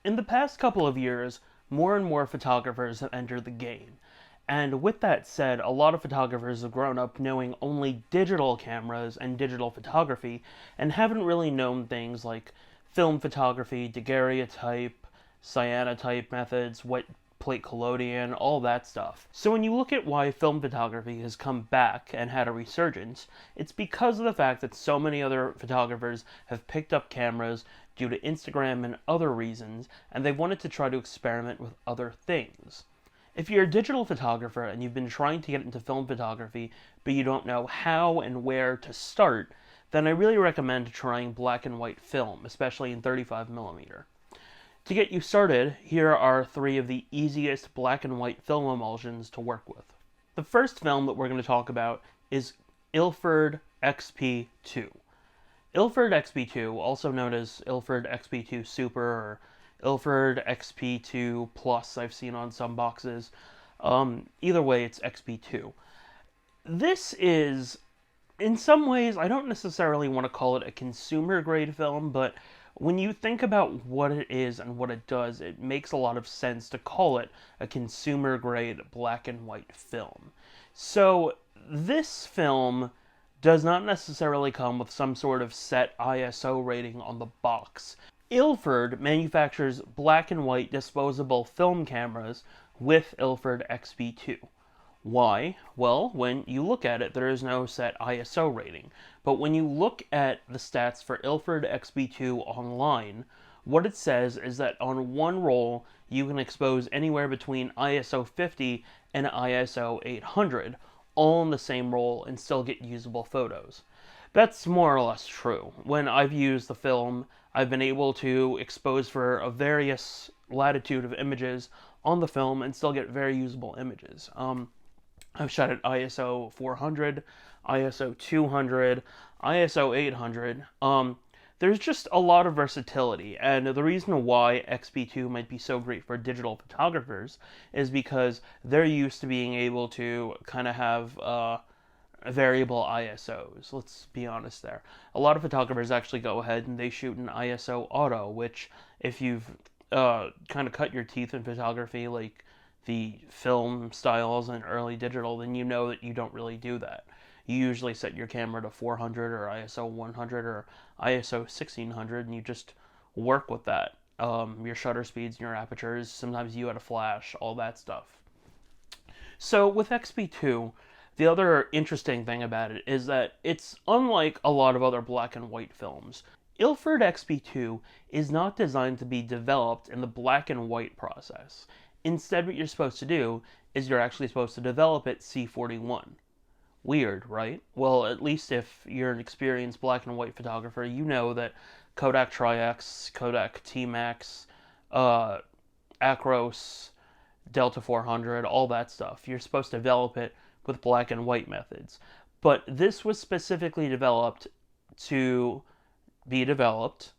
In the past couple of years, more and more photographers have entered the game. And with that said, a lot of photographers have grown up knowing only digital cameras and digital photography and haven't really known things like film photography, daguerreotype, cyanotype methods, wet plate collodion, all that stuff. So when you look at why film photography has come back and had a resurgence, it's because of the fact that so many other photographers have picked up cameras due to Instagram and other reasons, and they wanted to try to experiment with other things. If you're a digital photographer and you've been trying to get into film photography, but you don't know how and where to start, then I really recommend trying black and white film, especially in 35mm. To get you started, here are three of the easiest black and white film emulsions to work with. The first film that we're going to talk about is Ilford XP2. Ilford XP2, also known as Ilford XP2 Super or Ilford XP2 Plus, I've seen on some boxes. Either way, it's XP2. This is, in some ways, I don't necessarily want to call it a consumer grade film, but when you think about what it is and what it does, it makes a lot of sense to call it a consumer grade black and white film. So, this film does not necessarily come with some sort of set ISO rating on the box. Ilford manufactures black and white disposable film cameras with Ilford XP2. Why? Well, when you look at it, there is no set ISO rating. But when you look at the stats for Ilford XP2 online, what it says is that on one roll, you can expose anywhere between ISO 50 and ISO 800, all in the same roll, and still get usable photos. That's more or less true. When I've used the film, I've been able to expose for a various latitude of images on the film and still get very usable images. I've shot at ISO 400, ISO 200, ISO 800. There's just a lot of versatility, and the reason why XP2 might be so great for digital photographers is because they're used to being able to kind of have variable ISOs. Let's be honest there. A lot of photographers actually go ahead and they shoot in ISO auto, which if you've kind of cut your teeth in photography, like the film styles and early digital, then you know that you don't really do that. You usually set your camera to 400 or ISO 100 or ISO 1600 and you just work with that. Your shutter speeds and your apertures, sometimes you add a flash, all that stuff. So with XP2, the other interesting thing about it is that it's unlike a lot of other black and white films. Ilford XP2 is not designed to be developed in the black and white process. Instead, what you're supposed to do is you're actually supposed to develop it C41. Weird, right? Well, at least if you're an experienced black and white photographer, you know that Kodak Tri-X, Kodak T-Max, Acros, Delta 400, all that stuff. You're supposed to develop it with black and white methods. But this was specifically developed to be developed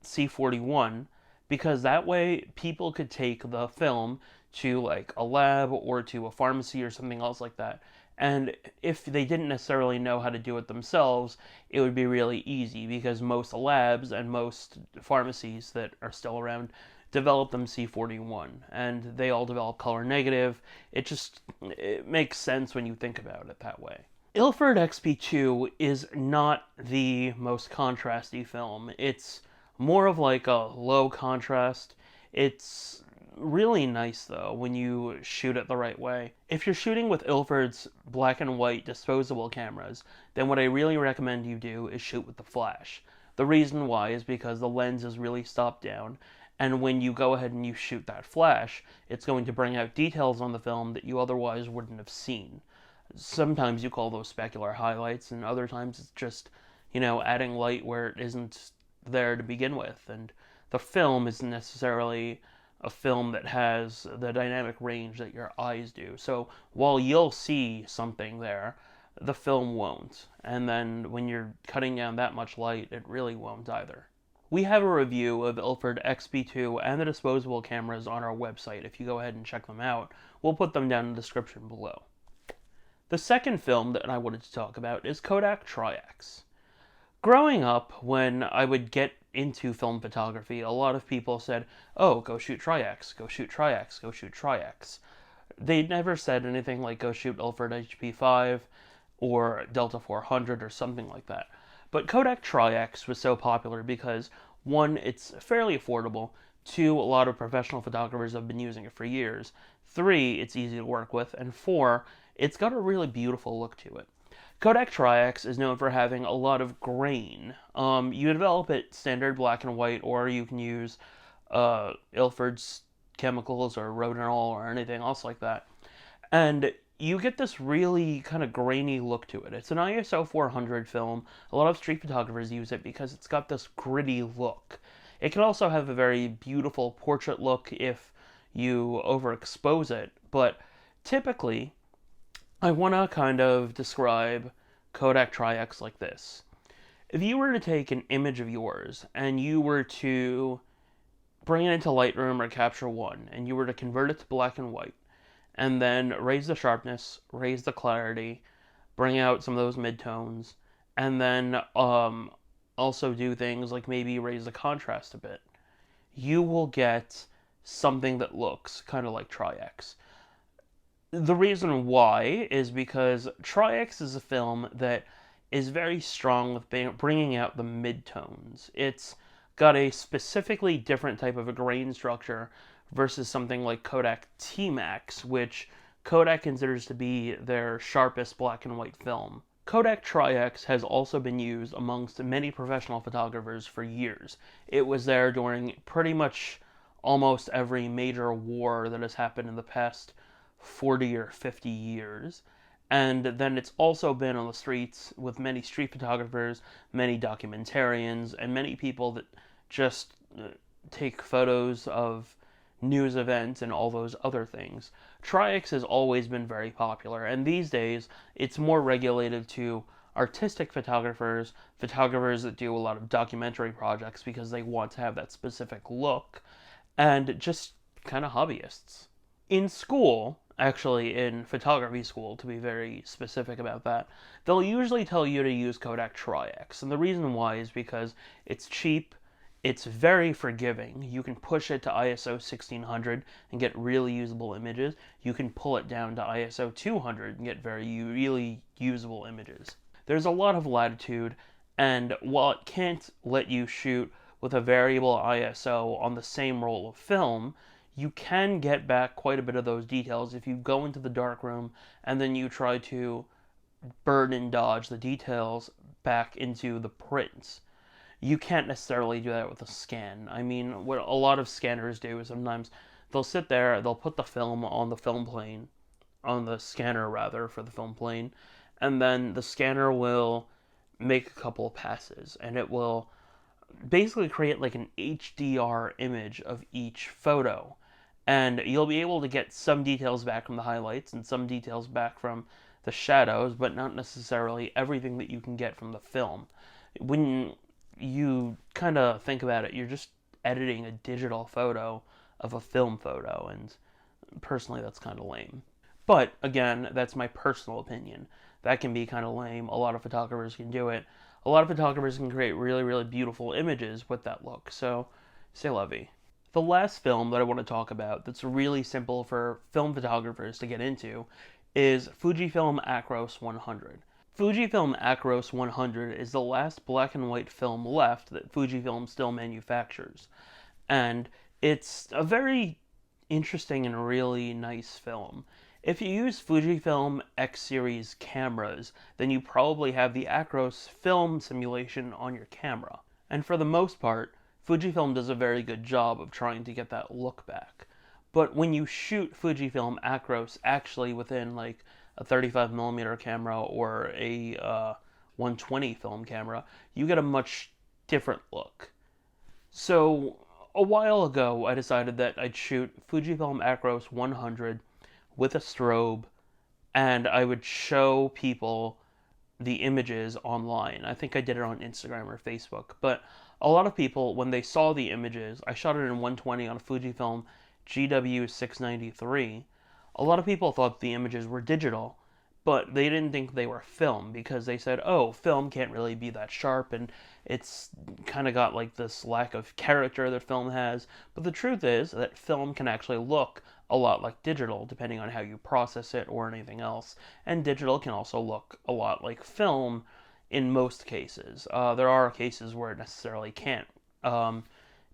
C41 because that way people could take the film to like a lab or to a pharmacy or something else like that. And if they didn't necessarily know how to do it themselves, it would be really easy because most labs and most pharmacies that are still around develop them C41 and they all develop color negative. It makes sense when you think about it that way. Ilford XP2 is not the most contrasty film. It's more of like a low contrast. It's really nice though when you shoot it the right way. If you're shooting with Ilford's black and white disposable cameras, then what I really recommend you do is shoot with the flash. The reason why is because the lens is really stopped down, and when you go ahead and you shoot that flash, it's going to bring out details on the film that you otherwise wouldn't have seen. Sometimes you call those specular highlights, and other times it's just, adding light where it isn't there to begin with. And the film isn't necessarily a film that has the dynamic range that your eyes do. So while you'll see something there, the film won't. And then when you're cutting down that much light, it really won't either. We have a review of Ilford XP2 and the disposable cameras on our website. If you go ahead and check them out, we'll put them down in the description below. The second film that I wanted to talk about is Kodak Tri-X. Growing up, when I would get into film photography, a lot of people said, oh, go shoot Tri-X, go shoot Tri-X, go shoot Tri-X. They never said anything like go shoot Ilford HP5 or Delta 400 or something like that. But Kodak Tri-X was so popular because, one, it's fairly affordable. Two, a lot of professional photographers have been using it for years. Three, it's easy to work with. And four, it's got a really beautiful look to it. Kodak Tri-X is known for having a lot of grain. You develop it standard black and white, or you can use Ilford's chemicals or Rodinol or anything else like that. And you get this really kind of grainy look to it. It's an ISO 400 film. A lot of street photographers use it because it's got this gritty look. It can also have a very beautiful portrait look if you overexpose it, but typically, I want to kind of describe Kodak Tri-X like this. If you were to take an image of yours and you were to bring it into Lightroom or Capture One and you were to convert it to black and white and then raise the sharpness, raise the clarity, bring out some of those midtones, and then also do things like maybe raise the contrast a bit, you will get something that looks kind of like Tri-X. The reason why is because Tri-X is a film that is very strong with bringing out the midtones. It's got a specifically different type of a grain structure versus something like Kodak T-Max, which Kodak considers to be their sharpest black and white film. Kodak Tri-X has also been used amongst many professional photographers for years. It was there during pretty much almost every major war that has happened in the past 40 or 50 years. And then it's also been on the streets with many street photographers, many documentarians, and many people that just take photos of news events and all those other things. Tri-X has always been very popular, and these days it's more regulated to artistic photographers, photographers that do a lot of documentary projects because they want to have that specific look, and just kind of hobbyists. In school, actually in photography school to be very specific about that, they'll usually tell you to use Kodak Tri-X, and the reason why is because it's cheap, it's very forgiving. You can push it to ISO 1600 and get really usable images. You can pull it down to ISO 200 and get really usable images. There's a lot of latitude, and while it can't let you shoot with a variable ISO on the same roll of film, you can get back quite a bit of those details if you go into the darkroom and then you try to burn and dodge the details back into the prints. You can't necessarily do that with a scan. I mean, what a lot of scanners do is sometimes they'll sit there, they'll put the film on the film plane, on the scanner rather, for the film plane, and then the scanner will make a couple of passes, and it will basically create like an HDR image of each photo. And you'll be able to get some details back from the highlights and some details back from the shadows, but not necessarily everything that you can get from the film. When you kind of think about it, you're just editing a digital photo of a film photo, and personally that's kind of lame. But again, that's my personal opinion. That can be kind of lame. A lot of photographers can do it. A lot of photographers can create really, really beautiful images with that look. So, c'est la vie. The last film that I want to talk about that's really simple for film photographers to get into is Fujifilm Acros 100. Fujifilm Acros 100 is the last black and white film left that Fujifilm still manufactures. And it's a very interesting and really nice film. If you use Fujifilm X series cameras, then you probably have the Acros film simulation on your camera. And for the most part, Fujifilm does a very good job of trying to get that look back. But when you shoot Fujifilm Acros actually within like a 35mm camera or a 120 film camera, you get a much different look. So a while ago, I decided that I'd shoot Fujifilm Acros 100 with a strobe, and I would show people the images online. I think I did it on Instagram or Facebook, but a lot of people, when they saw the images, I shot it in 120 on a Fujifilm GW693, a lot of people thought the images were digital, but they didn't think they were film because they said, oh, film can't really be that sharp and it's kind of got like this lack of character that film has. But the truth is that film can actually look a lot like digital depending on how you process it or anything else. And digital can also look a lot like film in most cases. There are cases where it necessarily can't.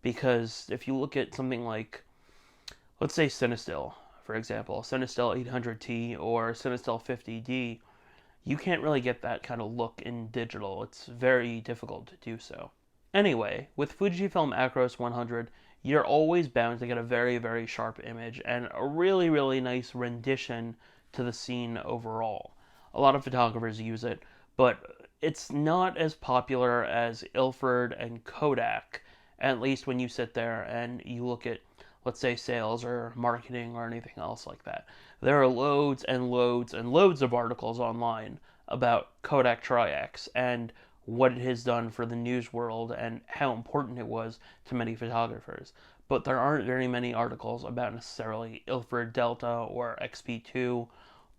Because if you look at something like, let's say Cinestill, for example, Cinestill 800T or Cinestill 50D, you can't really get that kind of look in digital. It's very difficult to do so. Anyway, with Fujifilm Acros 100, you're always bound to get a very, very sharp image and a really, really nice rendition to the scene overall. A lot of photographers use it, but it's not as popular as Ilford and Kodak, at least when you sit there and you look at, let's say, sales or marketing or anything else like that. There are loads and loads and loads of articles online about Kodak Tri-X and what it has done for the news world and how important it was to many photographers. But there aren't very many articles about necessarily Ilford Delta or XP2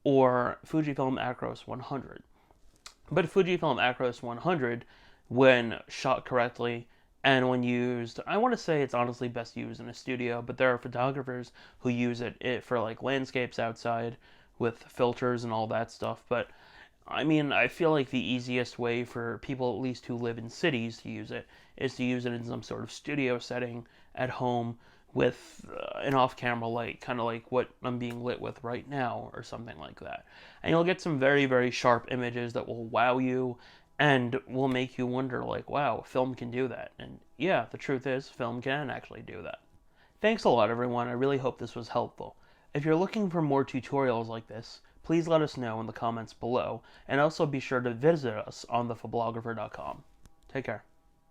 or Fujifilm Acros 100. But Fujifilm Acros 100, when shot correctly and when used, I want to say it's honestly best used in a studio, but there are photographers who use it for like landscapes outside with filters and all that stuff. But I mean, I feel like the easiest way for people, at least who live in cities, to use it is to use it in some sort of studio setting at home with an off-camera light, kind of like what I'm being lit with right now, or something like that. And you'll get some very, very sharp images that will wow you and will make you wonder, like, wow, film can do that. And yeah, the truth is, film can actually do that. Thanks a lot, everyone. I really hope this was helpful. If you're looking for more tutorials like this, please let us know in the comments below, and also be sure to visit us on thefablographer.com. Take care.